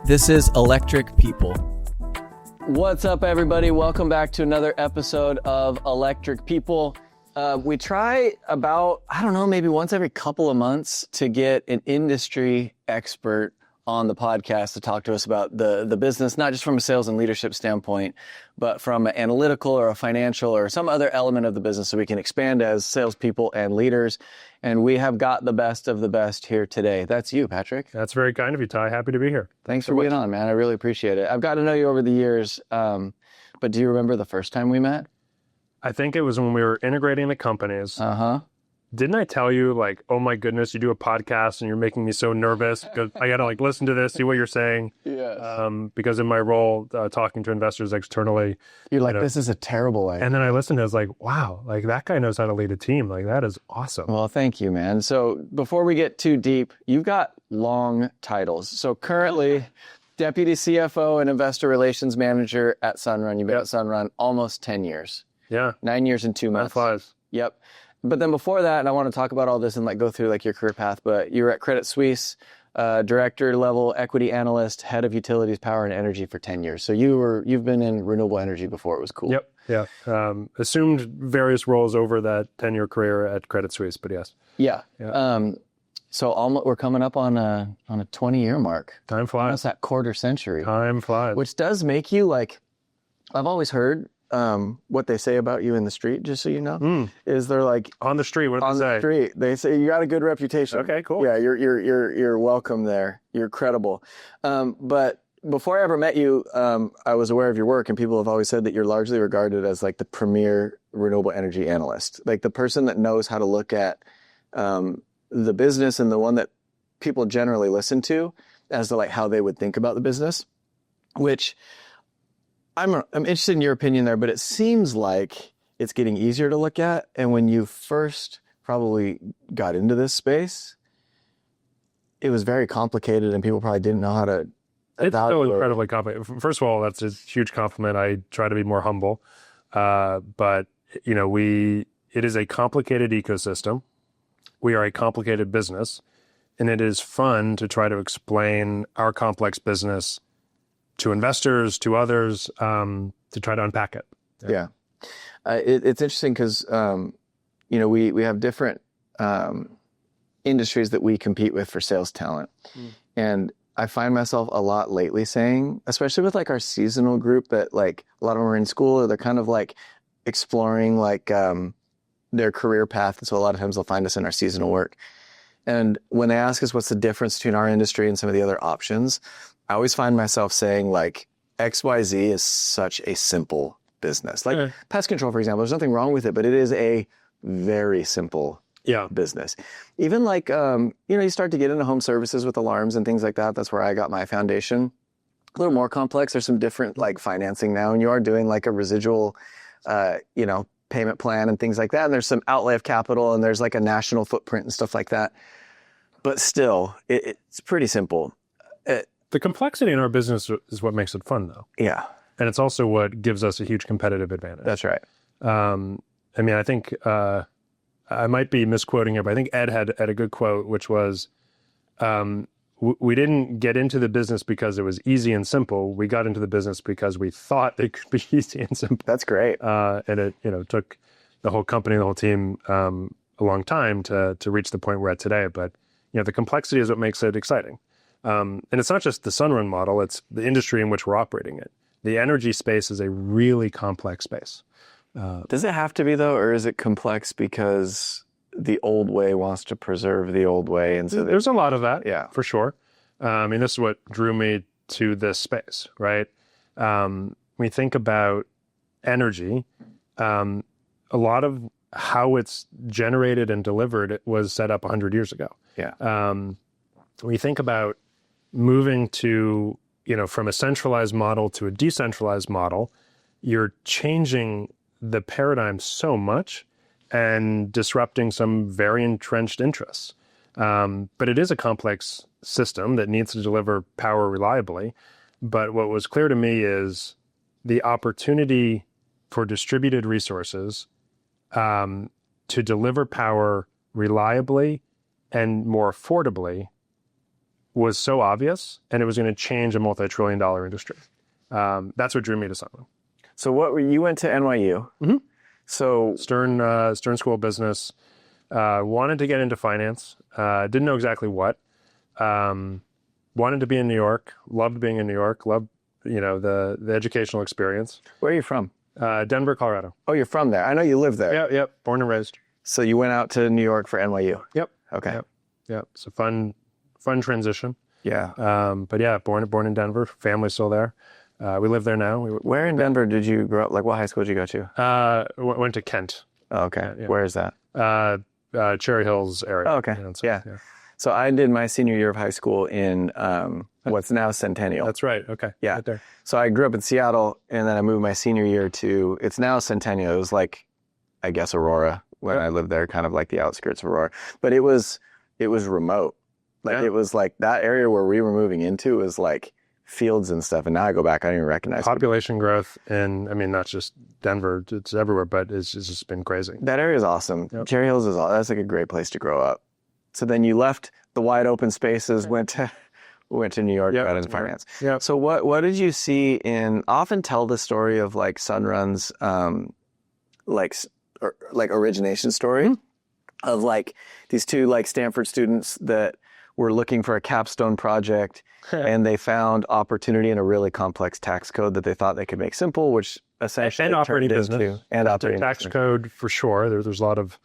This is Electric People. What's up, everybody? Welcome back to another episode of Electric People. We try about, maybe once every couple of months to get an industry expert on the podcast to talk to us about the business, not just from a sales and leadership standpoint, but from an analytical or a financial or some other element of the business so we can expand as salespeople and leaders. And we have got the best of the best here today. That's you, Patrick. That's very kind of you, Ty. Happy to be here. Thanks for being on, man. I really appreciate it. I've got to know you over the years, but do you remember the first time we met? I think it was when we were integrating the companies. Uh-huh. Didn't I tell you, oh my goodness, you do a podcast and you're making me so nervous because I got to listen to this, see what you're saying. Yes. Because in my role, talking to investors externally. You're like, this is a terrible idea. And then I listened and I was like, wow, that guy knows how to lead a team. That is awesome. Well, thank you, man. So before we get too deep, you've got long titles. So currently, Deputy CFO and Investor Relations Manager at Sunrun. You've been at Sunrun almost 10 years. Yeah. 9 years and 2 months. That flies. Yep. But then before that, and I want to talk about all this and go through your career path, but you were at Credit Suisse, director level equity analyst, head of utilities, power and energy for 10 years. So you've been in renewable energy before. It was cool. Yep. Yeah. Assumed various roles over that 10-year career at Credit Suisse, but yes. Yeah. So we're coming up on a 20-year mark. Time flies. That's that quarter century. Time flies. Which does make you I've always heard what they say about you in the street, just so you know, is they're on the street. What do they say? On the street, they say you got a good reputation. Okay, cool. Yeah, you're welcome there. You're credible. But before I ever met you, I was aware of your work, and people have always said that you're largely regarded as the premier renewable energy analyst, the person that knows how to look at the business and the one that people generally listen to as to how they would think about the business, which I'm interested in your opinion there, but it seems like it's getting easier to look at. And when you first probably got into this space, it was very complicated and people probably didn't know how to It's so incredibly complicated. First of all, that's a huge compliment. I try to be more humble. But, it is a complicated ecosystem. We are a complicated business. And it is fun to try to explain our complex business to investors, to others, to try to unpack it. Yeah. It's interesting because, we have different industries that we compete with for sales talent. And I find myself a lot lately saying, especially with our seasonal group that a lot of them are in school or they're kind of exploring their career path. And so a lot of times they'll find us in our seasonal work. And when they ask us what's the difference between our industry and some of the other options, I always find myself saying XYZ is such a simple business. Pest control, for example, there's nothing wrong with it, but it is a very simple business. Even you start to get into home services with alarms and things like that. That's where I got my foundation. A little more complex. There's some different financing now, and you are doing a residual, payment plan and things like that. And there's some outlay of capital and there's a national footprint and stuff like that. But still, it's pretty simple. The complexity in our business is what makes it fun, though. Yeah. And it's also what gives us a huge competitive advantage. That's right. I think I might be misquoting it, but I think Ed had a good quote, which was, we didn't get into the business because it was easy and simple. We got into the business because we thought it could be easy and simple. That's great. And it took the whole company, the whole team a long time to reach the point we're at today. But the complexity is what makes it exciting. And it's not just the Sunrun model, it's the industry in which we're operating it. The energy space is a really complex space. Does it have to be, though, or is it complex because the old way wants to preserve the old way? And so there's a lot of that, yeah, for sure. This is what drew me to this space, right? When you think about energy, a lot of how it's generated and delivered was set up 100 years ago. Yeah. When you think about moving to, from a centralized model to a decentralized model, you're changing the paradigm so much and disrupting some very entrenched interests. But it is a complex system that needs to deliver power reliably. But what was clear to me is the opportunity for distributed resources to deliver power reliably and more affordably was so obvious, and it was going to change a multi-trillion-dollar industry. That's what drew me to Sunrun. So you went to NYU. Mm-hmm. So Stern School of Business. Wanted to get into finance. Didn't know exactly what. Wanted to be in New York. Loved being in New York. Loved, the educational experience. where are you from? Denver, Colorado. Oh, you're from there. I know you live there. Yep. Born and raised. So you went out to New York for NYU. Yep. Okay. Yep. It's a fun transition. Yeah. But yeah, born in Denver. Family's still there. We live there now. Where in Denver did you grow up? Like, what high school did you go to? Went to Kent. Oh, okay. Yeah. Where is that? Cherry Hills area. Oh, okay. Yeah. So I did my senior year of high school in what's now Centennial. That's right. Okay. Yeah. Right there. So I grew up in Seattle, and then I moved my senior year to, it's now Centennial. It was like, I guess, Aurora when I lived there, kind of like the outskirts of Aurora. But it was remote. Like it was like that area where we were moving into was like fields and stuff. And now I go back, I don't even recognize population growth. And I mean, not just Denver, it's everywhere, but it's just been crazy. That area is awesome. Yep. Cherry Hills that's like a great place to grow up. So then you left the wide open spaces, went to New York, got into finance. Yeah. So what did you see often tell the story of like Sunrun's like origination story of like these two like Stanford students that were looking for a capstone project and they found opportunity in a really complex tax code that they thought they could make simple, which essentially and operating business and operating tax code for sure. There's a lot of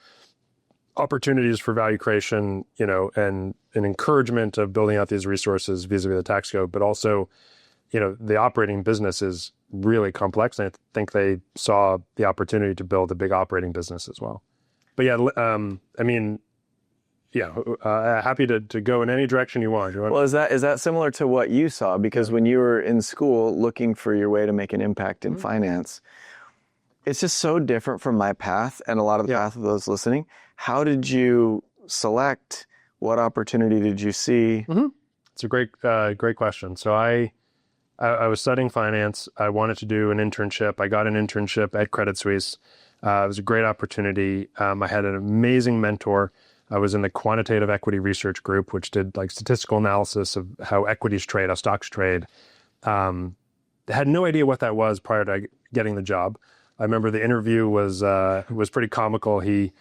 opportunities for value creation, and an encouragement of building out these resources vis-a-vis the tax code, but also, the operating business is really complex. And I think they saw the opportunity to build a big operating business as well. But happy to go in any direction you want. Well, is that similar to what you saw? Because when you were in school looking for your way to make an impact in finance, it's just so different from my path and a lot of the path of those listening. How did you select? What opportunity did you see? Mm-hmm. It's a great question. So I was studying finance. I wanted to do an internship. I got an internship at Credit Suisse. It was a great opportunity. I had an amazing mentor. I was in the quantitative equity research group, which did like statistical analysis of how equities trade, how stocks trade. Had no idea what that was prior to getting the job. I remember the interview was pretty comical. He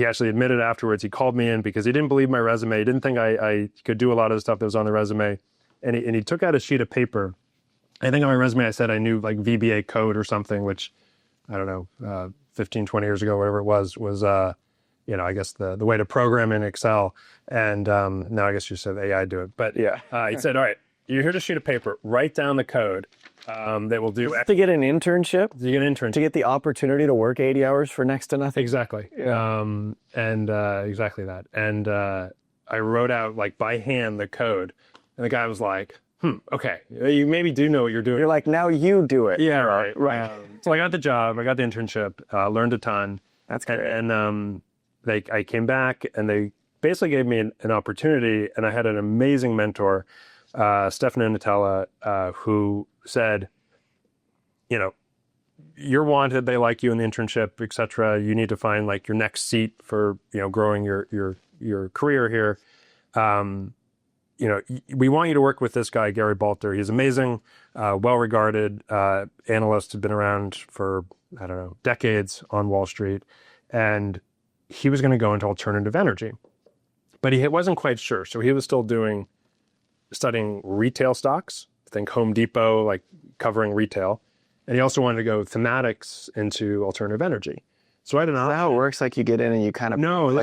actually admitted afterwards, he called me in because he didn't believe my resume. He didn't think I could do a lot of the stuff that was on the resume. And he took out a sheet of paper. I think on my resume, I said I knew like VBA code or something, which I don't know, 15, 20 years ago, whatever it was I guess the way to program in Excel. And now I guess you said AI do it. But he said, all right, here's a sheet of paper, write down the code that will do. To get an internship? To get an internship. To get the opportunity to work 80 hours for next to nothing? Exactly. Yeah. Exactly that. And I wrote out like by hand the code. And the guy was like, okay, you maybe do know what you're doing. You're like, now you do it. Yeah, right. So I got the job, I got the internship, learned a ton. That's great. And I came back and they basically gave me an opportunity, and I had an amazing mentor, Stefano Nutella, who said, you're wanted, they like you in the internship, et cetera. You need to find like your next seat for, growing your career here. We want you to work with this guy, Gary Balter. He's amazing, well-regarded analyst, had been around for, I don't know, decades on Wall Street. And he was going to go into alternative energy, but he wasn't quite sure. So he was still studying retail stocks, I think Home Depot, like covering retail. And he also wanted to go thematics into alternative energy. So I don't know. Is that how it works? Like you get in and you kind of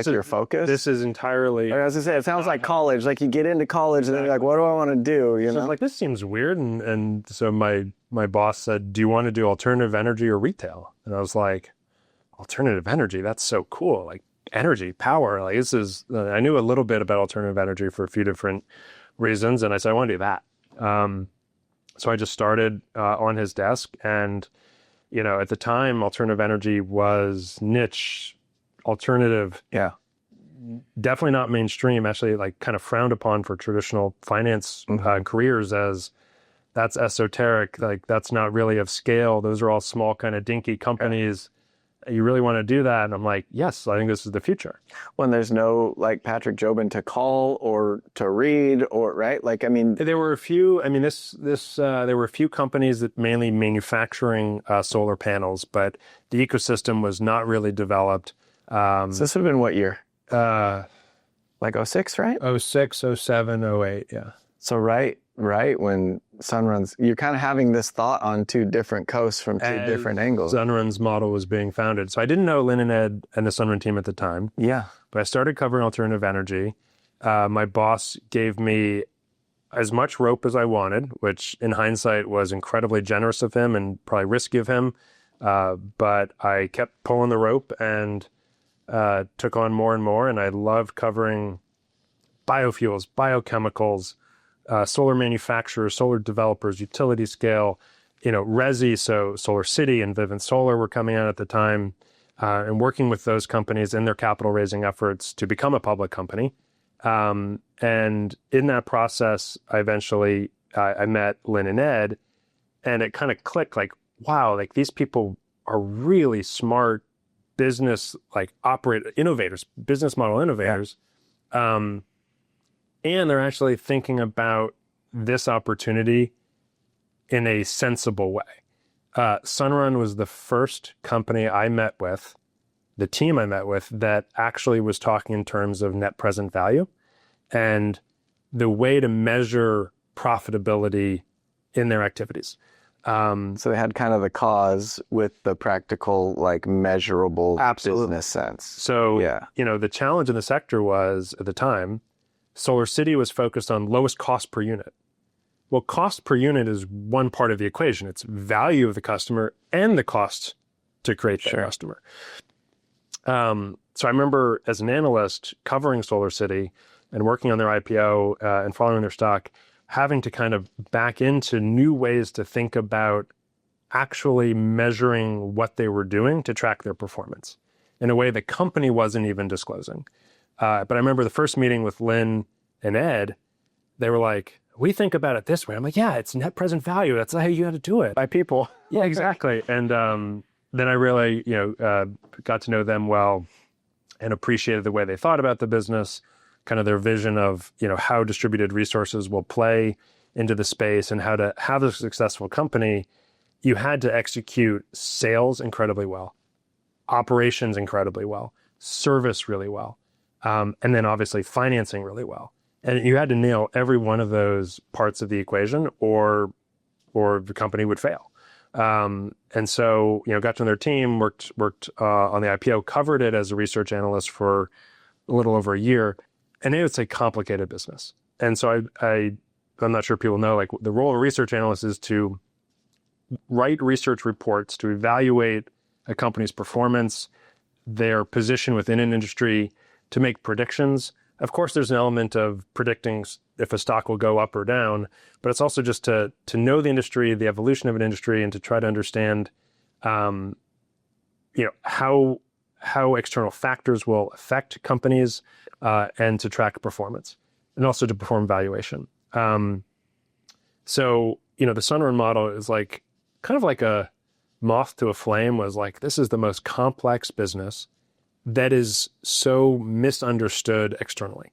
your focus? This is entirely... I was going to say, it sounds like college. Like you get into college and then you're like, what do I want to do? So I was like, this seems weird. And so my boss said, do you want to do alternative energy or retail? And I was like, alternative energy, that's so cool. Like energy, power. Like this is, I knew a little bit about alternative energy for a few different reasons. And I said, I want to do that. So I just started on his desk, and, at the time, alternative energy was niche, alternative. Yeah. Definitely not mainstream, actually like kind of frowned upon for traditional finance careers, as that's esoteric. Like that's not really of scale. Those are all small kind of dinky companies. You really want to do that? And I'm like, yes, I think this is the future. When there's no like Patrick Jobin to call or to read or right, like I mean, There were a few. I mean, there were a few companies that mainly manufacturing solar panels, but the ecosystem was not really developed. so this would have been what year? Like 06, right? 06, 07, 08, yeah. So right when Sunrun's, you're kind of having this thought on two different coasts from two different angles. Sunrun's model was being founded. So I didn't know Lynn and Ed and the Sunrun team at the time. Yeah. But I started covering alternative energy. My boss gave me as much rope as I wanted, which in hindsight was incredibly generous of him and probably risky of him. But I kept pulling the rope and took on more and more. And I loved covering biofuels, biochemicals, solar manufacturers, solar developers, utility scale, Resi, so Solar City and Vivint Solar were coming out at the time, and working with those companies in their capital raising efforts to become a public company. And in that process, I eventually I met Lynn and Ed, and it kind of clicked like, wow, like these people are really smart business, like innovators, business model innovators. Yeah. And they're actually thinking about this opportunity in a sensible way. Sunrun was the first company I met with, the team I met with, that actually was talking in terms of net present value and the way to measure profitability in their activities. So they had kind of the cause with the practical, like measurable business sense. So, the challenge in the sector was, at the time, Solar City was focused on lowest cost per unit. Well, cost per unit is one part of the equation. It's value of the customer and the cost to create that customer. So I remember as an analyst covering Solar City and working on their IPO and following their stock, having to kind of back into new ways to think about actually measuring what they were doing to track their performance in a way the company wasn't even disclosing. But I remember the first meeting with Lynn and Ed, they were like, we think about it this way. I'm like, yeah, it's net present value. That's how you got to do it. By people. Yeah, exactly. And then I really, got to know them well and appreciated the way they thought about the business, kind of their vision of, how distributed resources will play into the space and how to have a successful company. You had to execute sales incredibly well, operations incredibly well, service really well. And then obviously financing really well. And you had to nail every one of those parts of the equation or the company would fail. And so, got to know their team, worked on the IPO, covered it as a research analyst for a little over a year. And it's a complicated business. And so I'm not sure people know, like the role of a research analyst is to write research reports to evaluate a company's performance, their position within an industry, to make predictions. Of course, there's an element of predicting if a stock will go up or down, but it's also just to know the industry, the evolution of an industry, and to try to understand, how external factors will affect companies, and to track performance, and also to perform valuation. So, the Sunrun model is like kind of like a moth to a flame. Was like, this is the most complex business that is so misunderstood externally.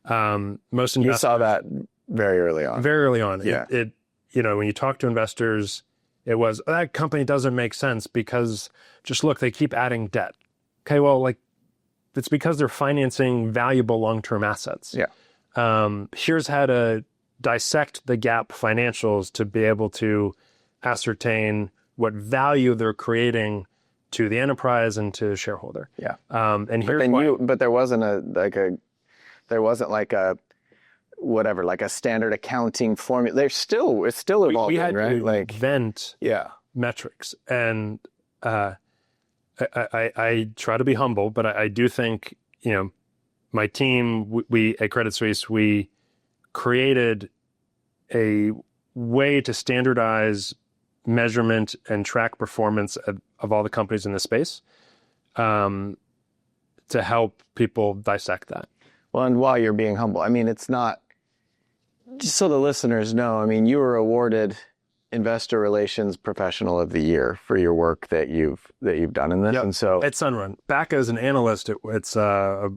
Most investors, you saw that very early on. Very early on. Yeah. It when you talk to investors, it was, that company doesn't make sense because just look, they keep adding debt. Okay, well, like it's because they're financing valuable long-term assets. Yeah. Here's how to dissect the GAAP financials to be able to ascertain what value they're creating to the enterprise and to the shareholder. Yeah. And here's but there wasn't like a standard accounting formula. It's still evolving, we had right? to Like invent metrics. And I try to be humble, but I do think, my team, we at Credit Suisse, we created a way to standardize measurement and track performance of all the companies in the space, to help people dissect that. Well, and while you're being humble, I mean, it's not, just so the listeners know, I mean, you were awarded investor relations professional of the year for your work that you've done in this. Yep. And so at Sunrun, back as an analyst, it's a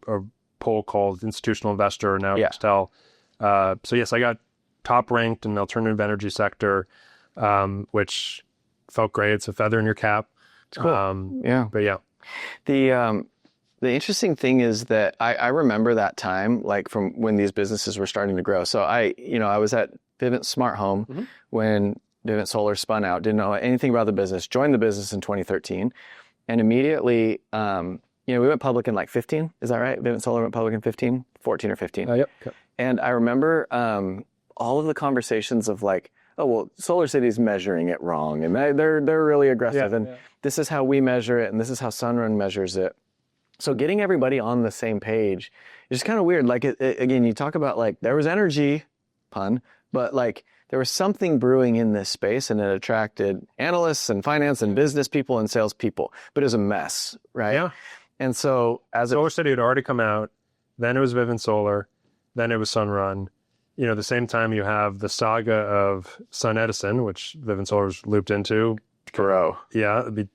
poll called Institutional Investor, now Excel. So yes, I got top ranked in the alternative energy sector, which felt great. It's a feather in your cap. it's cool. Yeah. But yeah. The interesting thing is that I remember that time, like from when these businesses were starting to grow. So I was at Vivint Smart Home when Vivint Solar spun out, didn't know anything about the business, joined the business in 2013, and immediately, we went public in like 15. Is that right? Vivint Solar went public in 14 or 15. Yep. And I remember all of the conversations of like, oh, well, Solar City's measuring it wrong, and they're really aggressive, this is how we measure it, and this is how Sunrun measures it. So getting everybody on the same page is kind of weird. Like, again, you talk about like, there was energy, pun, but like there was something brewing in this space, and it attracted analysts and finance and business people and salespeople, but it was a mess, right? Yeah. And so Solar City had already come out, then it was Vivint Solar, then it was Sunrun. The same time you have the saga of Sun Edison, which Vivint Solar's looped into. Bro. Yeah, we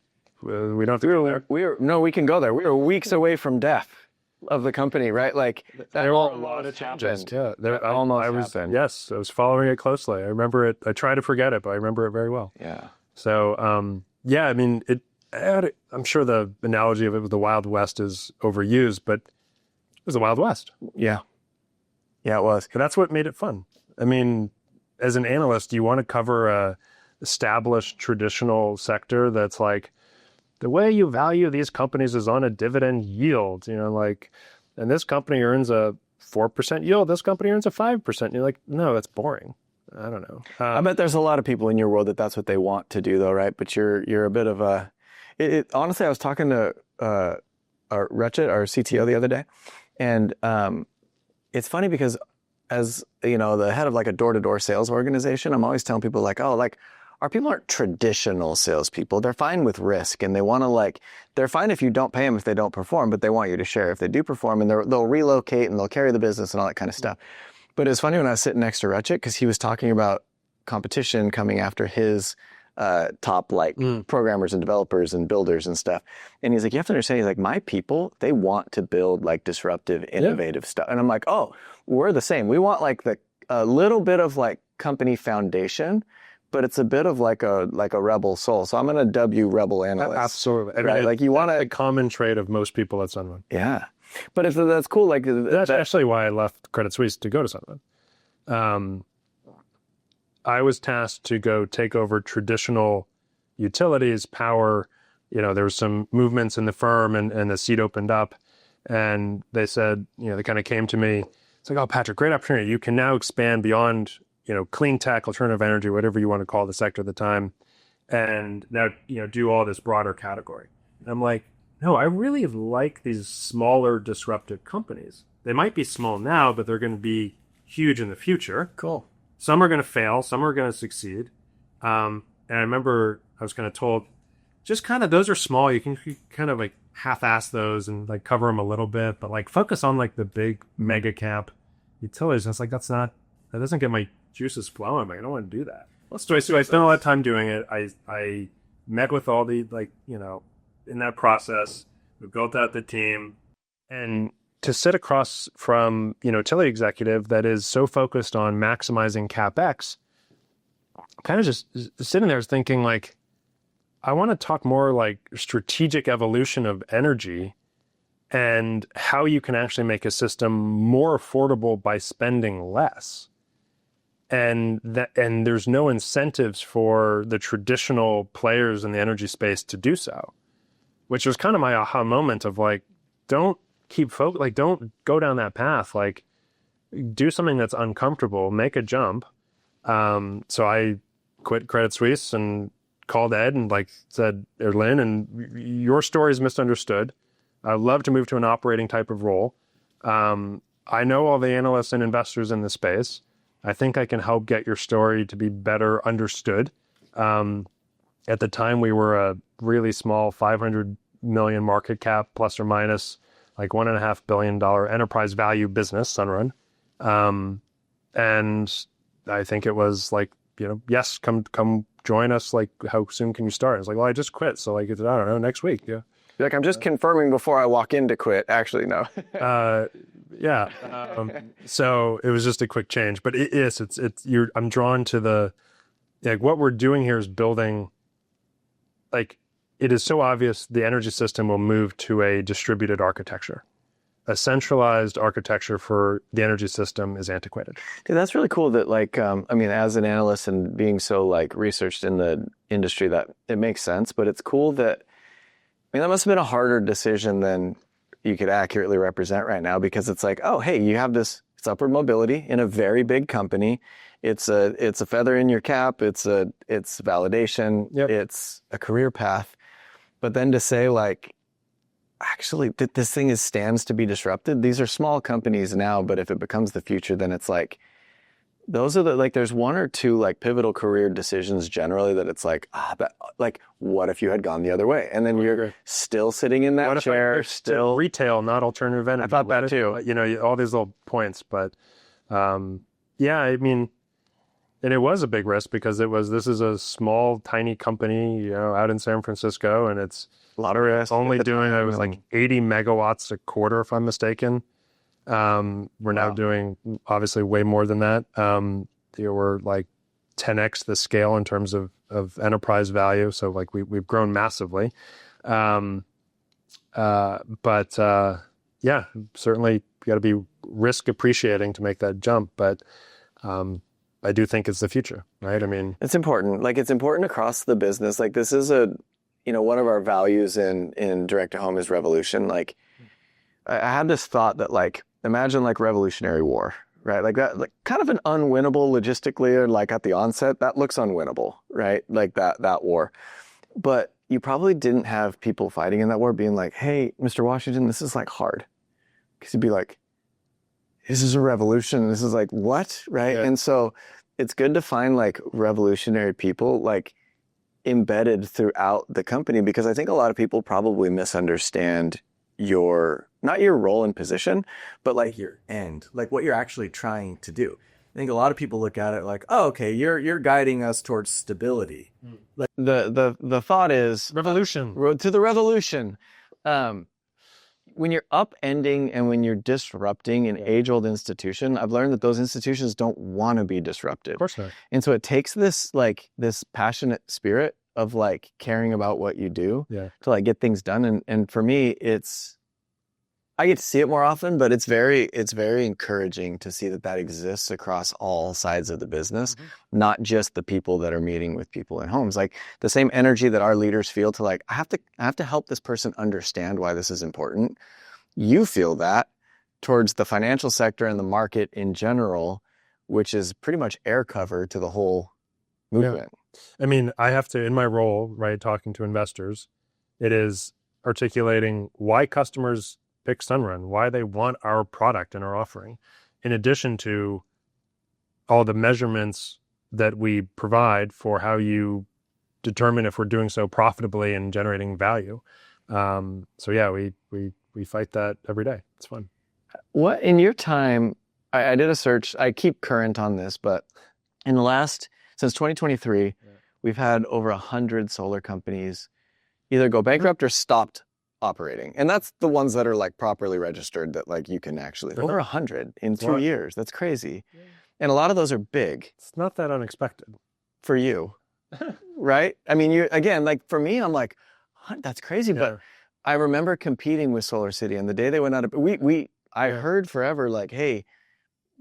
don't have to go there. No, we can go there. We were weeks away from death of the company, right? Like there were a lot of changes. Happened. Yeah, Happened. Yes, I was following it closely. I remember it. I try to forget it, but I remember it very well. Yeah. So, I mean, I'm sure the analogy of it with the Wild West is overused, but it was the Wild West. Yeah. Yeah, it was. And that's what made it fun. I mean, as an analyst, you want to cover a established traditional sector that's like, the way you value these companies is on a dividend yield, and this company earns a 4% yield, this company earns a 5%. And you're like, no, that's boring. I don't know. I bet there's a lot of people in your world that's what they want to do, though, right? But you're a bit of a. Honestly, I was talking to Ratchet, our CTO, the other day, and it's funny because as the head of like a door-to-door sales organization, I'm always telling people like, oh, like our people aren't traditional salespeople. They're fine with risk, and they want to they're fine if you don't pay them if they don't perform, but they want you to share if they do perform, and they'll relocate and they'll carry the business and all that kind of stuff. But it's funny when I was sitting next to Ratchet because he was talking about competition coming after his top programmers and developers and builders and stuff. And he's like, you have to understand, he's like, my people, they want to build like disruptive, innovative stuff. And I'm like, oh, we're the same. We want like a little bit of like company foundation, but it's a bit of like a rebel soul. So I'm going to dub you rebel analyst. Absolutely. Right? Like you want a common trait of most people at Sunrun. Yeah. But if that's cool, like that's actually why I left Credit Suisse to go to Sunrun. I was tasked to go take over traditional utilities, power. There was some movements in the firm, and the seat opened up, and they said, they kind of came to me. It's like, oh, Patrick, great opportunity. You can now expand beyond, clean tech, alternative energy, whatever you want to call the sector at the time, and now, do all this broader category. And I'm like, no, I really like these smaller disruptive companies. They might be small now, but they're going to be huge in the future. Cool. Some are going to fail. Some are going to succeed. And I remember I was kind of told, just kind of, those are small. You can kind of like half-ass those and like cover them a little bit, but like focus on like the big mega cap utilities. And it's like, that doesn't get my juices flowing. I'm like, I don't want to do that. So I spent a lot of time doing it. I met with all the in that process, we built out the team, and to sit across from, utility executive that is so focused on maximizing CapEx, kind of just sitting there thinking like, I want to talk more like strategic evolution of energy and how you can actually make a system more affordable by spending less. And there's no incentives for the traditional players in the energy space to do so, which was kind of my aha moment of like, don't go down that path. Like, do something that's uncomfortable, make a jump. So I quit Credit Suisse and called Ed and said, Lynn, and your story is misunderstood. I'd love to move to an operating type of role. I know all the analysts and investors in the space. I think I can help get your story to be better understood. At the time, we were a really small 500 million market cap, plus or minus, like $1.5 billion enterprise value business, Sunrun. And I think it was like yes, come join us. Like, how soon can you start? It's like, well, I just quit. So like, I don't know, next week. Yeah. Like, I'm just confirming before I walk in to quit. Actually, no. Yeah. So it was just a quick change, but I'm drawn to what we're doing here is building, like, it is so obvious the energy system will move to a distributed architecture. A centralized architecture for the energy system is antiquated. Dude, that's really cool that, like, as an analyst and being so, like, researched in the industry, that it makes sense. But it's cool that, that must have been a harder decision than you could accurately represent right now, because it's like, oh, hey, you have this, it's upward mobility in a very big company. It's a feather in your cap. It's validation. Yep. It's a career path. But then to say, like, actually, this thing stands to be disrupted. These are small companies now, but if it becomes the future, then it's like, those are there's one or two, like, pivotal career decisions generally that it's like, what if you had gone the other way? And then you're still sitting in that chair, still retail, not alternative energy. I thought that too. All these little points, but and it was a big risk because this is a small, tiny company, out in San Francisco, and it's a lot of risk. Only doing, it was like 80 megawatts a quarter, if I'm mistaken. We're now doing obviously way more than that. We're like 10x the scale in terms of enterprise value. So like we've grown massively. Certainly you got to be risk appreciating to make that jump. But I do think it's the future, right? I mean, it's important. Like, it's important across the business. Like, this is one of our values in direct to home is revolution. Like, I had this thought that, like, imagine like Revolutionary War, right? Like that, like kind of an unwinnable logistically, or like at the onset, that looks unwinnable, right? Like that war. But you probably didn't have people fighting in that war being like, hey, Mr. Washington, this is like hard. Because you'd be like, this is a revolution. This is like, what? Right? Yeah. And so it's good to find like revolutionary people like embedded throughout the company, because I think a lot of people probably misunderstand not your role and position, but like your end, like what you're actually trying to do. I think a lot of people look at it like, oh, okay, you're guiding us towards stability. Like the thought is revolution, road to the revolution. When you're upending and when you're disrupting an age-old institution, I've learned that those institutions don't want to be disrupted. Of course not. And so it takes this passionate spirit of like caring about what you do to like get things done. And for me, I get to see it more often, but it's very encouraging to see that exists across all sides of the business, not just the people that are meeting with people in homes. Like the same energy that our leaders feel to like, I have to help this person understand why this is important. You feel that towards the financial sector and the market in general, which is pretty much air cover to the whole movement. Yeah. I mean, I have to, in my role, right, talking to investors, it is articulating why customers pick Sunrun, why they want our product and our offering, in addition to all the measurements that we provide for how you determine if we're doing so profitably and generating value. We fight that every day. It's fun. What, in your time, I did a search, I keep current on this, but since 2023, we've had over 100 solar companies either go bankrupt or stopped operating. And that's the ones that are like properly registered that like you can actually, over 100 in 2 years. That's crazy. Yeah. And a lot of those are big. It's not that unexpected. For you, right? I mean, like for me, I'm like, that's crazy. Yeah. But I remember competing with Solar City, and the day they went out of, I heard forever like, hey,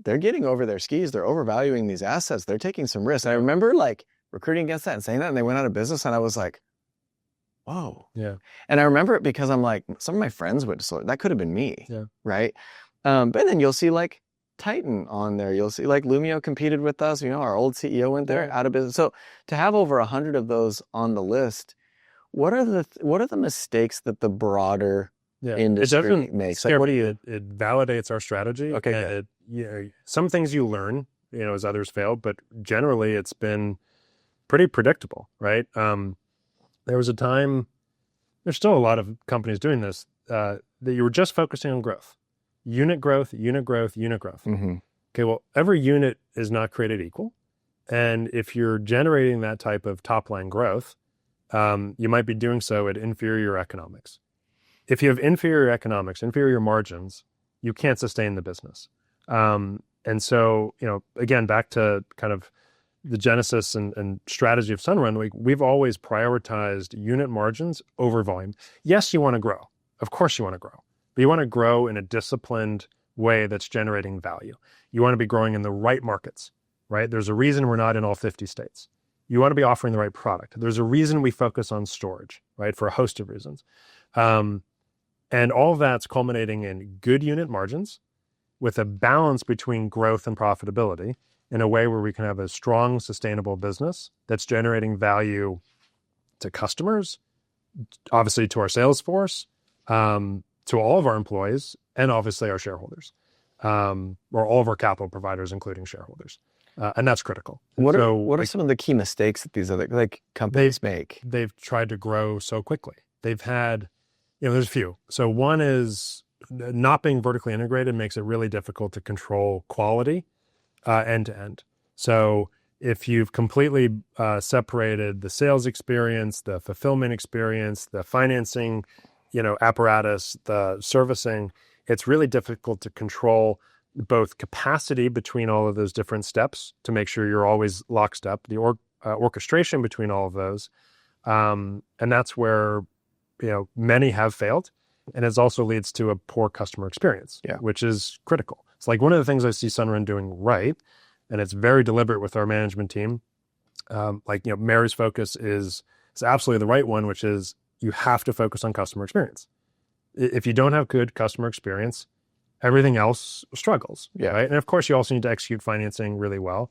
they're getting over their skis. They're overvaluing these assets. They're taking some risks. And I remember like recruiting against that and saying that, and they went out of business, and I was like, whoa. Yeah. And I remember it because I'm like, some of my friends went to solar. That could have been me. Yeah. Right. But then you'll see like Titan on there. You'll see like Lumio competed with us. Our old CEO went there, out of business. So to have over 100 of those on the list, what are the mistakes that the broader industry makes? Like, it validates our strategy. Okay. Some things you learn, as others fail, but generally it's been pretty predictable, right? There was a time, there's still a lot of companies doing this, that you were just focusing on growth. Unit growth, unit growth, unit growth. Mm-hmm. Okay, well, every unit is not created equal. And if you're generating that type of top line growth, you might be doing so at inferior economics. If you have inferior economics, inferior margins, you can't sustain the business. And so, again, back to kind of the genesis and strategy of Sunrun, we've always prioritized unit margins over volume. Yes, you want to grow. Of course you want to grow. But you want to grow in a disciplined way that's generating value. You want to be growing in the right markets, right? There's a reason we're not in all 50 states. You want to be offering the right product. There's a reason we focus on storage, right? For a host of reasons. And all of that's culminating in good unit margins with a balance between growth and profitability in a way where we can have a strong, sustainable business that's generating value to customers, obviously to our sales force, to all of our employees, and obviously our shareholders, or all of our capital providers, including shareholders. And that's critical. What are some of the key mistakes that these other companies make? They've tried to grow so quickly. They've had, there's a few. So one is not being vertically integrated makes it really difficult to control quality end to end. So if you've completely separated the sales experience, the fulfillment experience, the financing, apparatus, the servicing, it's really difficult to control both capacity between all of those different steps to make sure you're always lockstep, the orchestration between all of those. And that's where, many have failed. And it also leads to a poor customer experience, which is critical. It's like one of the things I see Sunrun doing right, and it's very deliberate with our management team. Mary's focus is absolutely the right one, which is you have to focus on customer experience. If you don't have good customer experience, everything else struggles, right? And of course, you also need to execute financing really well.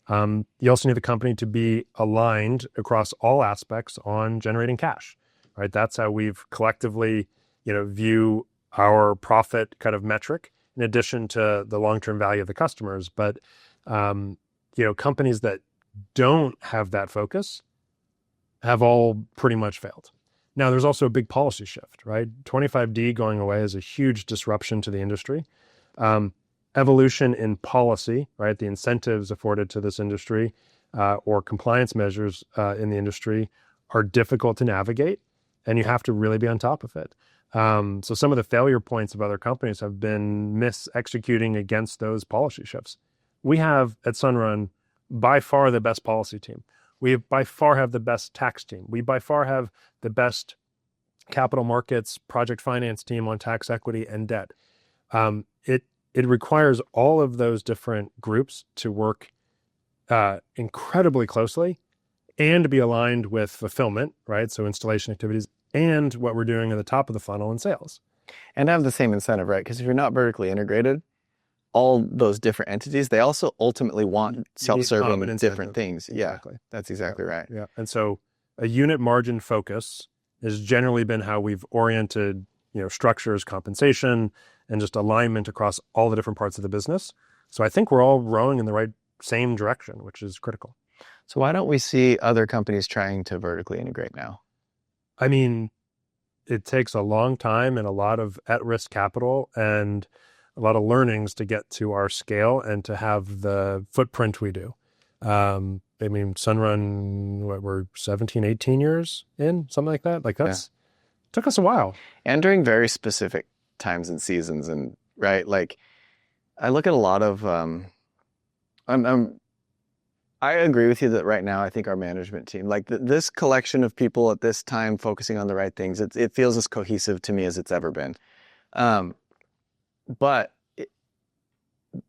You also need the company to be aligned across all aspects on generating cash, right? That's how we've collectively, view our profit kind of metric in addition to the long-term value of the customers. But, companies that don't have that focus have all pretty much failed. Now, there's also a big policy shift, right? 25D going away is a huge disruption to the industry. Evolution in policy, right? The incentives afforded to this industry or compliance measures in the industry are difficult to navigate, and you have to really be on top of it. So some of the failure points of other companies have been mis-executing against those policy shifts. We have at Sunrun by far the best policy team. We by far have the best tax team. We by far have the best capital markets, project finance team on tax equity and debt. It requires all of those different groups to work incredibly closely and to be aligned with fulfillment, right? So installation activities and what we're doing at the top of the funnel in sales. And have the same incentive, right? Because if you're not vertically integrated, all those different entities, they also ultimately want self-serving different things. Exactly. Yeah, that's exactly right. Yeah. And so a unit margin focus has generally been how we've oriented, structures, compensation, and just alignment across all the different parts of the business. So I think we're all rowing in the same direction, which is critical. So why don't we see other companies trying to vertically integrate now? I mean, it takes a long time and a lot of at-risk capital and a lot of learnings to get to our scale and to have the footprint we do. Sunrun, we're 17, 18 years in, something like that. Took us a while. And during very specific times and seasons, and right, I look at a lot of, I agree with you that right now, I think our management team, this collection of people at this time focusing on the right things, it feels as cohesive to me as it's ever been. But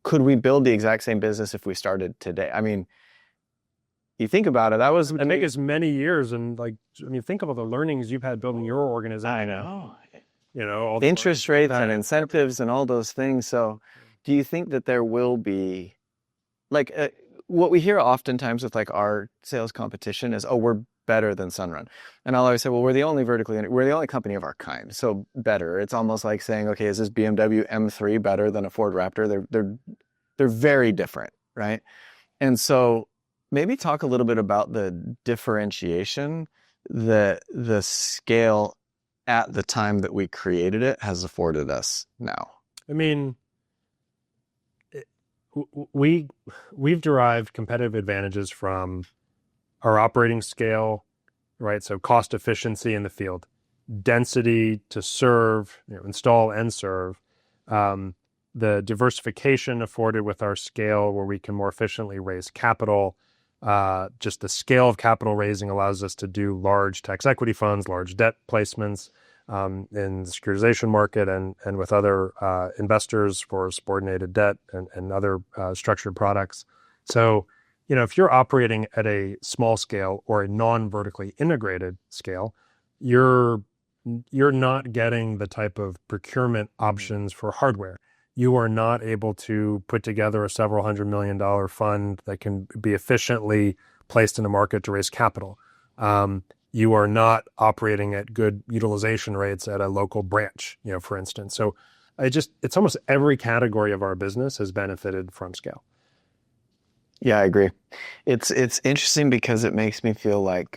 could we build the exact same business if we started today? I mean, you think about it, that was... It take as many years and think of all the learnings you've had building your organization. I know. All the interest rates and incentives and all those things. So do you think that there will be, what we hear oftentimes with our sales competition is, oh, we're better than Sunrun. And I'll always say, well, we're the only company of our kind. So better. It's almost like saying, okay, is this BMW M3 better than a Ford Raptor? They're very different, right? And so maybe talk a little bit about the differentiation that the scale at the time that we created it has afforded us now. I mean, we've derived competitive advantages from our operating scale, right? So cost efficiency in the field, density to serve, install and serve, the diversification afforded with our scale where we can more efficiently raise capital. Just the scale of capital raising allows us to do large tax equity funds, large debt placements in the securitization market and with other investors for subordinated debt and other structured products. So, if you're operating at a small scale or a non-vertically integrated scale, you're not getting the type of procurement options for hardware. You are not able to put together a several $100 million fund that can be efficiently placed in the market to raise capital. You are not operating at good utilization rates at a local branch, for instance. So it's almost every category of our business has benefited from scale. Yeah, I agree. It's interesting because it makes me feel like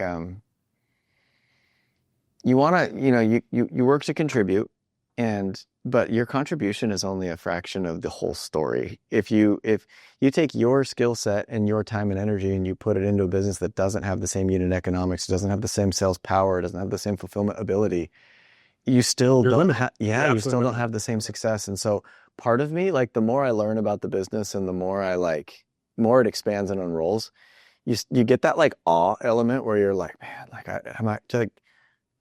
you want to, you work to contribute, but your contribution is only a fraction of the whole story. If you take your skill set and your time and energy and you put it into a business that doesn't have the same unit economics, doesn't have the same sales power, doesn't have the same fulfillment ability, you still don't have the same success. And so part of me, like the more I learn about the business and the more more it expands and unrolls, you get that like awe element where you're like, man, like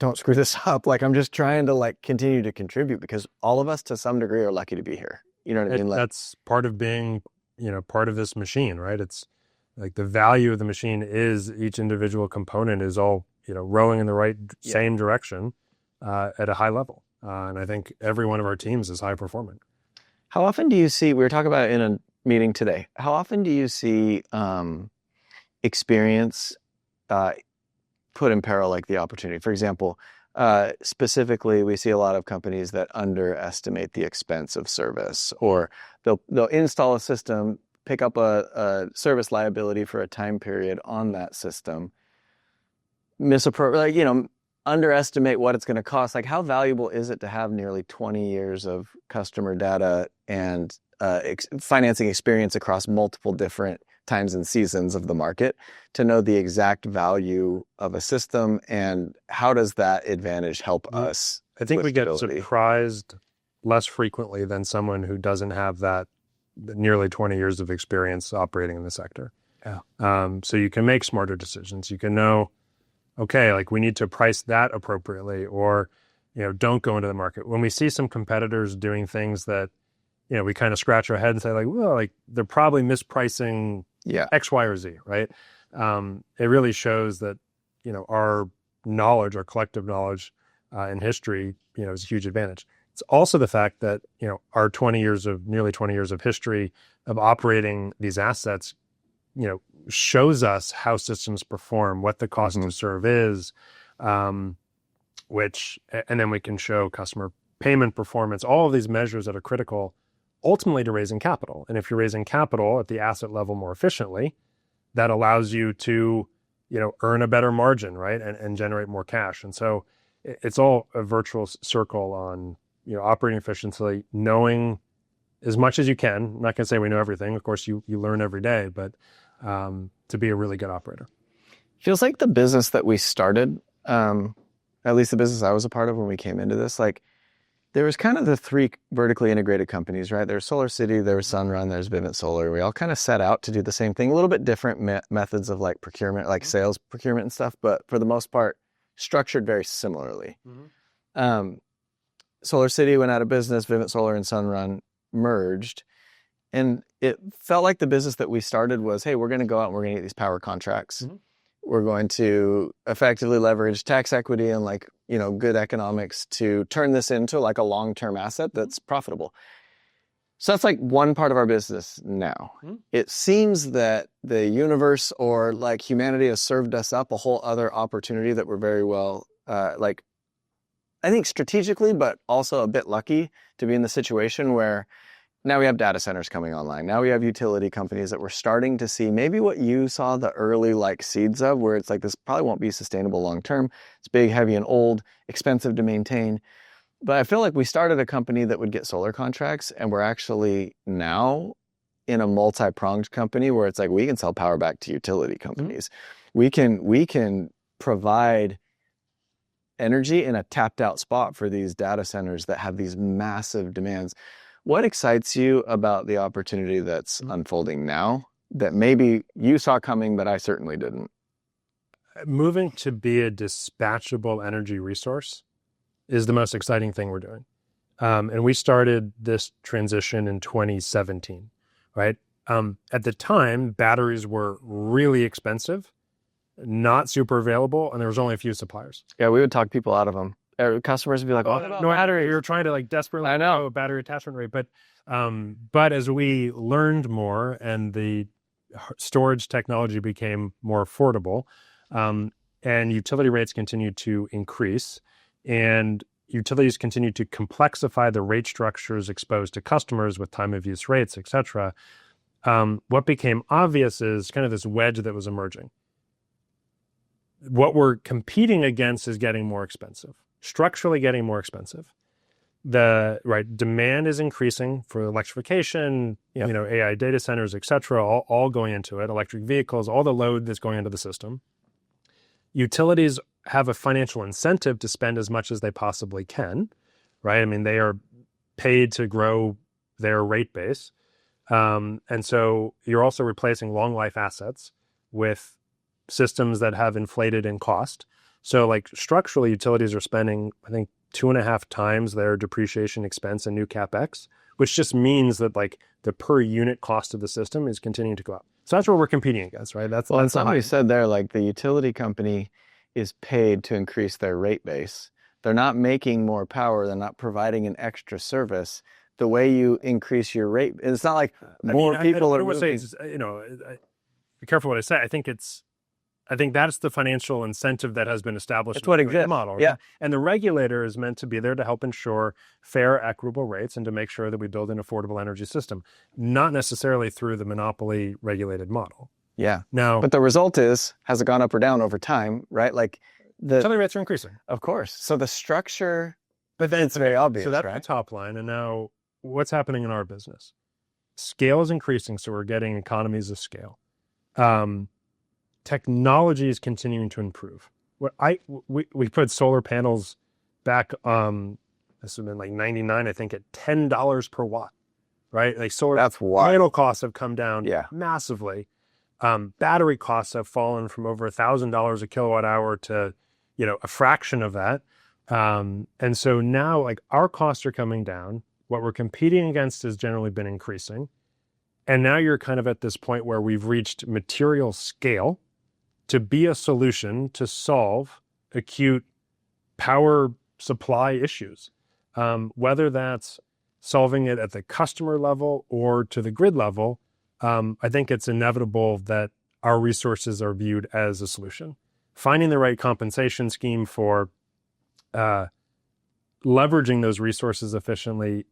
don't screw this up. Like I'm just trying to like continue to contribute because all of us to some degree are lucky to be here. You know what I mean? That's part of being, part of this machine, right? It's like the value of the machine is each individual component is all, rowing in the same direction at a high level. And I think every one of our teams is high performing. How often do you see, we were talking about it in a meeting today, how often do you see experience put in peril like the opportunity? For example, specifically, we see a lot of companies that underestimate the expense of service, or they'll install a system, pick up a service liability for a time period on that system, underestimate what it's going to cost. Like, how valuable is it to have nearly 20 years of customer data and financing experience across multiple different times and seasons of the market to know the exact value of a system, and how does that advantage help us? I think we get surprised less frequently than someone who doesn't have that nearly 20 years of experience operating in the sector. Yeah. So you can make smarter decisions. You can know, okay, like we need to price that appropriately, or, don't go into the market. When we see some competitors doing things that, we kind of scratch our head and say like, well, like they're probably mispricing X, Y, or Z, right? It really shows that, our knowledge, our collective knowledge in history, is a huge advantage. It's also the fact that, our nearly 20 years of history of operating these assets, shows us how systems perform, what the cost to serve is, and then we can show customer payment performance, all of these measures that are critical ultimately to raising capital. And if you're raising capital at the asset level more efficiently, that allows you to, earn a better margin, right? And generate more cash. And so it's all a virtuous circle on, operating efficiently, knowing as much as you can. I'm not going to say we know everything. Of course, you learn every day, but to be a really good operator. Feels like the business that we started, at least the business I was a part of when we came into this, like there was kind of the three vertically integrated companies, right? There's SolarCity, there's Sunrun, there's Vivint Solar. We all kind of set out to do the same thing, a little bit different methods of like procurement, like sales procurement and stuff, but for the most part, structured very similarly. SolarCity went out of business, Vivint Solar and Sunrun merged. And it felt like the business that we started was, hey, we're going to go out and we're going to get these power contracts. We're going to effectively leverage tax equity and good economics to turn this into like a long-term asset that's profitable. So that's like one part of our business now. It seems that the universe or like humanity has served us up a whole other opportunity that we're very well, I think strategically, but also a bit lucky to be in the situation where now we have data centers coming online. Now we have utility companies that we're starting to see maybe what you saw the early seeds of, where it's like this probably won't be sustainable long term. It's big, heavy, and old, expensive to maintain. But I feel like we started a company that would get solar contracts, and we're actually now in a multi-pronged company where it's like we can sell power back to utility companies. We can provide energy in a tapped out spot for these data centers that have these massive demands. What excites you about the opportunity that's unfolding now that maybe you saw coming, but I certainly didn't? Moving to be a dispatchable energy resource is the most exciting thing we're doing. And we started this transition in 2017, right? At the time, batteries were really expensive, not super available, and there was only a few suppliers. Yeah, we would talk people out of them. Customers would be like, "Oh, no battery." You're trying to like desperately grow a battery attachment rate, but as we learned more and the storage technology became more affordable, and utility rates continued to increase, and utilities continued to complexify the rate structures exposed to customers with time of use rates, et cetera. What became obvious is kind of this wedge that was emerging. What we're competing against is getting more expensive, structurally getting more expensive. The demand is increasing for electrification, AI data centers, et cetera, all going into it, electric vehicles, all the load that's going into the system. Utilities have a financial incentive to spend as much as they possibly can, right? I mean, they are paid to grow their rate base. And so you're also replacing long life assets with systems that have inflated in cost. So like structurally, utilities are spending, I think, 2.5 times their depreciation expense in new CapEx, which just means that like the per unit cost of the system is continuing to go up. So that's what we're competing against, right? That's how you said there, like the utility company is paid to increase their rate base. They're not making more power. They're not providing an extra service. The way you increase your rate, it's not like more people are moving. Be careful what I say. I think that's the financial incentive that has been established. That's what exists. The model. Yeah. And the regulator is meant to be there to help ensure fair, equitable rates and to make sure that we build an affordable energy system, not necessarily through the monopoly regulated model. Yeah. Now, but the result has it gone up or down over time, right? Like the utility rates are increasing. Of course. So the structure, but then it's very obvious. So that's right? the top line. And now what's happening in our business? Scale is increasing, so we're getting economies of scale. Technology is continuing to improve. We put solar panels back, this has been like 99, I think, at $10 per watt, right? Like solar panel costs have come down massively. Battery costs have fallen from over $1,000 a kilowatt hour to, a fraction of that. And so now like our costs are coming down. What we're competing against has generally been increasing. And now you're kind of at this point where we've reached material scale to be a solution to solve acute power supply issues, whether that's solving it at the customer level or to the grid level. I think it's inevitable that our resources are viewed as a solution. Finding the right compensation scheme for leveraging those resources efficiently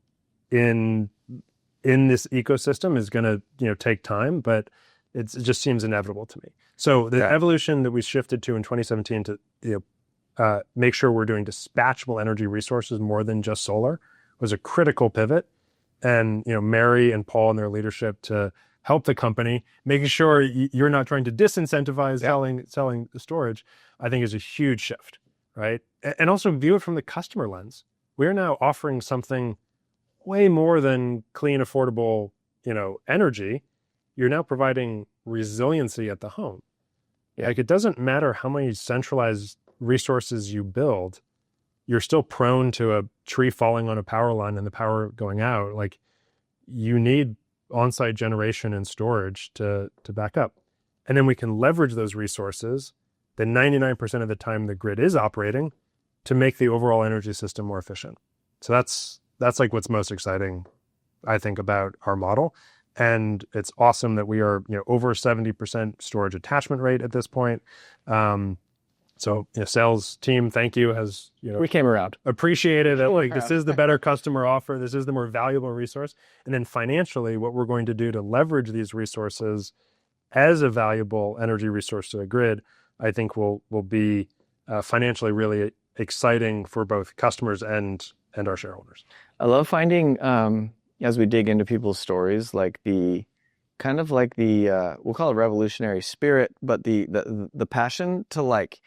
in this ecosystem is going to take time, but it just seems inevitable to me. So the evolution that we shifted to in 2017 to make sure we're doing dispatchable energy resources more than just solar was a critical pivot. And Mary and Paul and their leadership to help the company, making sure you're not trying to disincentivize selling the storage, I think is a huge shift, right? And also view it from the customer lens. We're now offering something way more than clean, affordable, energy. You're now providing resiliency at the home. Like it doesn't matter how many centralized resources you build, you're still prone to a tree falling on a power line and the power going out. Like you need on-site generation and storage to back up. And then we can leverage those resources the 99% of the time the grid is operating to make the overall energy system more efficient. So that's like what's most exciting, I think, about our model. And it's awesome that we are, over 70% storage attachment rate at this point. So, sales team, thank you, has, we came around. Appreciated that, like, this is the better customer offer. This is the more valuable resource. And then financially, what we're going to do to leverage these resources as a valuable energy resource to the grid, I think will be financially really exciting for both customers and our shareholders. I love finding, as we dig into people's stories, like the kind of like the we'll call it revolutionary spirit, but the passion to like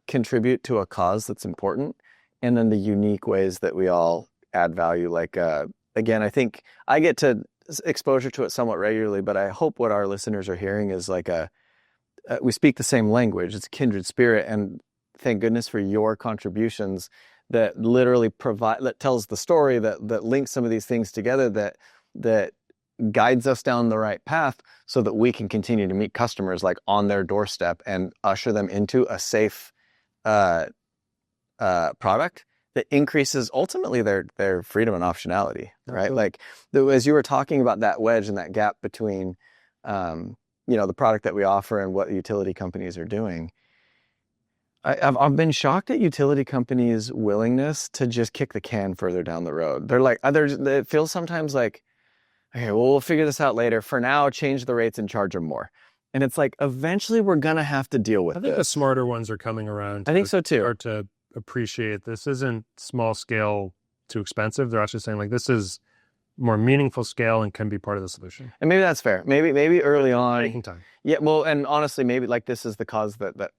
contribute to a cause that's important, and then the unique ways that we all add value. Like again, I think I get to exposure to it somewhat regularly, but I hope what our listeners are hearing is like we speak the same language. It's a kindred spirit, and thank goodness for your contributions that literally that tells the story, that links some of these things together, that guides us down the right path so that we can continue to meet customers like on their doorstep and usher them into a safe product that increases ultimately their freedom and optionality, right? Absolutely. Like as you were talking about that wedge and that gap between the product that we offer and what utility companies are doing. I've been shocked at utility companies' willingness to just kick the can further down the road. They're like, it feels sometimes like, okay, well, we'll figure this out later. For now, change the rates and charge them more. And it's like, eventually we're going to have to deal with I think this. the smarter ones are coming around. I think so too. Start to appreciate this isn't small scale too expensive. They're actually saying like, this is more meaningful scale and can be part of the solution. And maybe that's fair. Maybe early on. Taking time. Yeah, well, and honestly, maybe like this is the cause that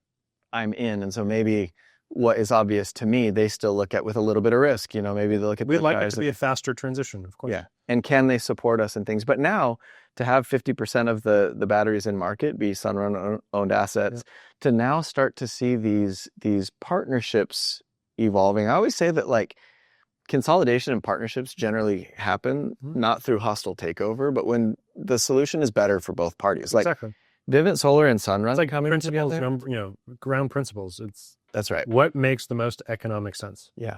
I'm in. And so maybe what is obvious to me, they still look at with a little bit of risk. Maybe they look at We'd like it to be a faster transition, of course. Yeah. And can they support us in things? But now to have 50% of the batteries in market be Sunrun owned assets, to now start to see these partnerships evolving. I always say that like consolidation and partnerships generally happen not through hostile takeover, but when the solution is better for both parties. Like Exactly. Vivint Solar and Sunrun. It's like coming principles, together. Ground principles. That's right. What makes the most economic sense? Yeah.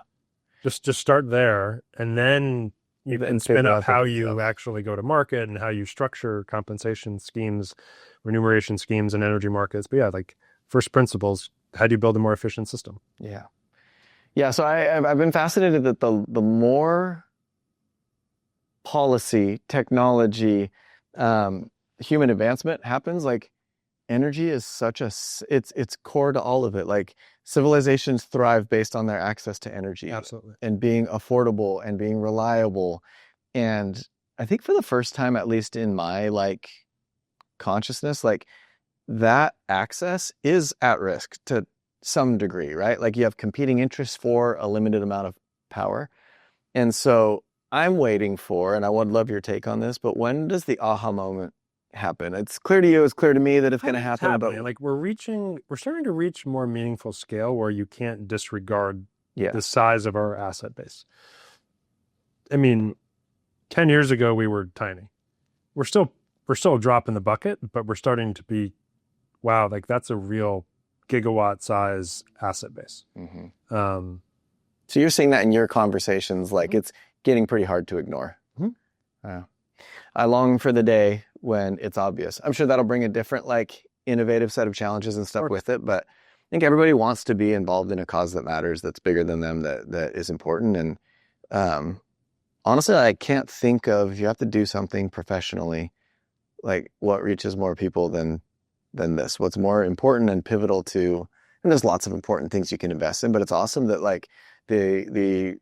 Just start there, and then you can spin up how you actually go to market and how you structure compensation schemes, remuneration schemes, and energy markets. But yeah, like first principles, how do you build a more efficient system? Yeah. Yeah. So I've been fascinated that the more policy, technology, human advancement happens, like energy is it's core to all of it. Like civilizations thrive based on their access to energy. Absolutely. And being affordable and being reliable. And I think for the first time, at least in my like consciousness, like that access is at risk to some degree, right? Like you have competing interests for a limited amount of power. And so I'm waiting for, and I would love your take on this, but when does the aha moment happen? It's clear to you, it's clear to me that it's going to happen, but like we're starting to reach more meaningful scale where you can't disregard the size of our asset base. I mean, 10 years ago we were tiny. We're still a drop in the bucket, but we're starting to be, wow, like that's a real gigawatt size asset base. Mm-hmm. So you're seeing that in your conversations, like it's getting pretty hard to ignore. I long for the day when it's obvious. I'm sure that'll bring a different, like, innovative set of challenges and stuff with it. But I think everybody wants to be involved in a cause that matters, that's bigger than them, that is important. And honestly, I can't think of, if you have to do something professionally, like what reaches more people than this. What's more important and pivotal to, and there's lots of important things you can invest in, but it's awesome that like the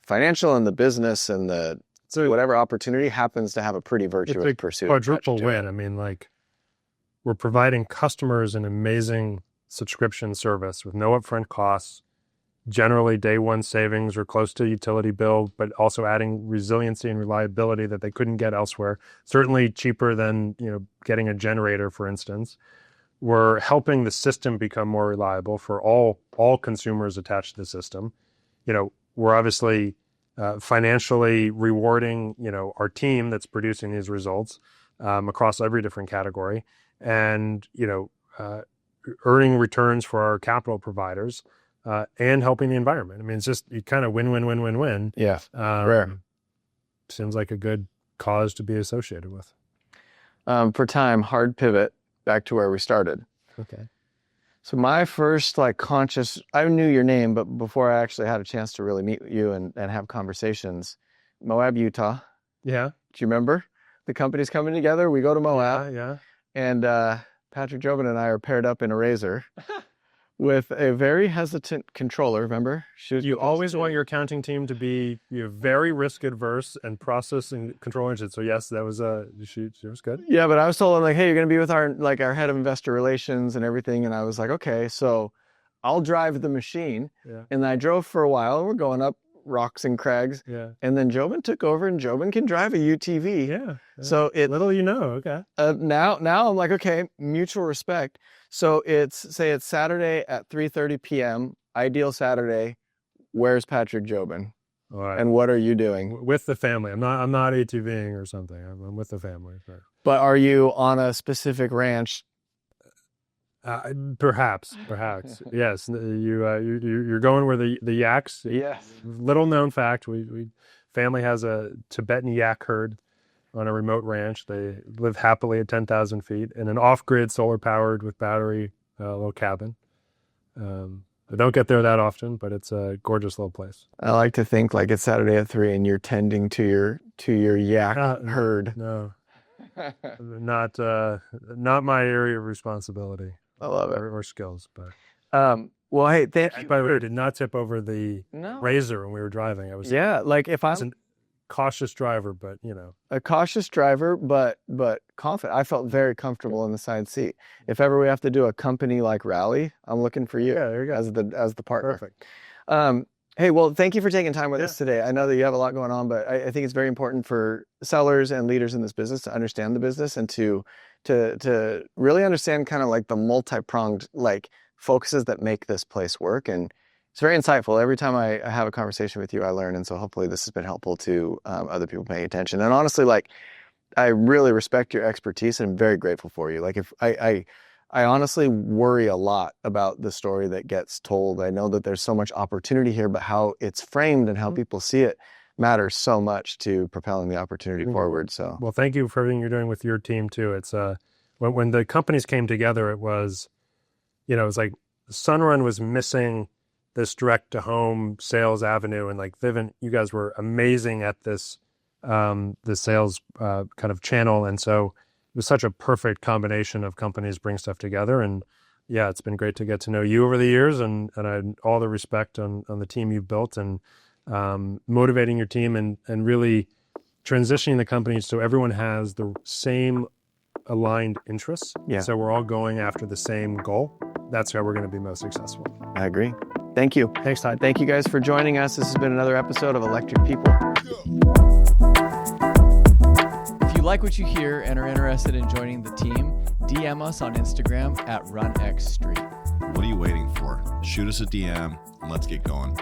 financial and the business and the whatever opportunity happens to have a pretty virtuous pursuit. Quadruple win. I mean, like we're providing customers an amazing subscription service with no upfront costs, generally day one savings or close to utility bill, but also adding resiliency and reliability that they couldn't get elsewhere. Certainly cheaper than, getting a generator, for instance. We're helping the system become more reliable for all consumers attached to the system. We're obviously financially rewarding, our team that's producing these results across every different category, and earning returns for our capital providers and helping the environment. I mean, it's just kind of win. Yeah, rare. Seems like a good cause to be associated with. For time, hard pivot back to where we started. Okay. So my first conscious, I knew your name, but before I actually had a chance to really meet you and have conversations, Moab, Utah. Yeah. Do you remember? The company's coming together. We go to Moab. Yeah. And Patrick Jobin and I are paired up in a Razor. with a very hesitant controller. Remember, You always want your accounting team to be very risk adverse and process and control oriented. So yes, that was she was good. Yeah, but I was told, I'm like, hey, you're gonna be with our head of investor relations and everything, and I was like, okay, so I'll drive the machine. Yeah. And I drove for a while. We're going up rocks and crags. Yeah. And then Jobin took over, and Jobin can drive a UTV. Yeah. So little you know. Okay. Now I'm like, okay, mutual respect. So it's Saturday at 3:30 p.m. Ideal Saturday. Where's Patrick Jobin? All right. And what are you doing? With the family. I'm not ATVing or something. I'm with the family. Right. But are you on a specific ranch? Perhaps. Yes. You're going where the yaks. Yes. Little known fact. We family has a Tibetan yak herd on a remote ranch. They live happily at 10,000 feet in an off-grid, solar-powered with battery little cabin. I don't get there that often, but it's a gorgeous little place. I like to think like it's Saturday at 3 and you're tending to your yak herd. No, not my area of responsibility. I love it. Or skills, but. Well, hey, by the way, I did not tip over the razor when we were driving. I was like if I'm a cautious driver, but a cautious driver, but confident. I felt very comfortable in the side seat. If ever we have to do a company like rally, I'm looking for you. Yeah, there you go. As the partner. Perfect. Hey, well, thank you for taking time with us today. I know that you have a lot going on, but I think it's very important for sellers and leaders in this business to understand the business and to really understand kind of like the multi-pronged like focuses that make this place work. And it's very insightful. Every time I have a conversation with you, I learn. And so hopefully this has been helpful to other people paying attention. And honestly, like, I really respect your expertise and I'm very grateful for you. Like if I honestly worry a lot about the story that gets told. I know that there's so much opportunity here, but how it's framed and how people see it matters so much to propelling the opportunity forward. So, well, thank you for everything you're doing with your team too. It's when the companies came together, it was, it was like Sunrun was missing this direct to home sales avenue, and like Vivint, you guys were amazing at this, the sales kind of channel, and so it was such a perfect combination of companies bring stuff together. And yeah, it's been great to get to know you over the years, and I had all the respect on the team you've built, and motivating your team and really transitioning the company so everyone has the same aligned interests. Yeah. So we're all going after the same goal. That's how we're going to be most successful. I agree. Thank you. Thanks, Todd. Thank you guys for joining us. This has been another episode of Electric People. If you like what you hear and are interested in joining the team, DM us on Instagram at RunXStreet. What are you waiting for? Shoot us a DM and let's get going.